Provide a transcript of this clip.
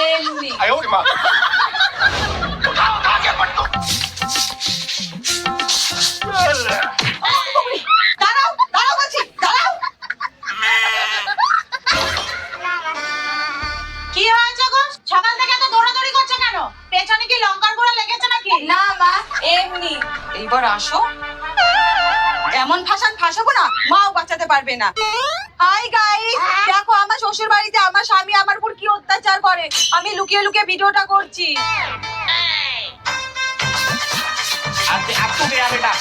এমনি। দাঁড়াও দাঁড়াও বলছি, দাঁড়াও। কি হয়েছে গো? সকাল থেকে এত দৌড়াদৌড়ি করছো কেন? পেছনে কি লঙ্কার গুঁড়ো লেগেছে নাকি? না মা, এমনি। এইবার আসো, এমন ফাঁসান ফাঁসাবো না মাও বাঁচাতে পারবে না। হাই গাইস, দেখো আমার শ্বশুর বাড়িতে আমার স্বামী আমার উপর কি অত্যাচার করে। আমি লুকিয়ে লুকিয়ে ভিডিওটা করছি। अब तू गया बेटा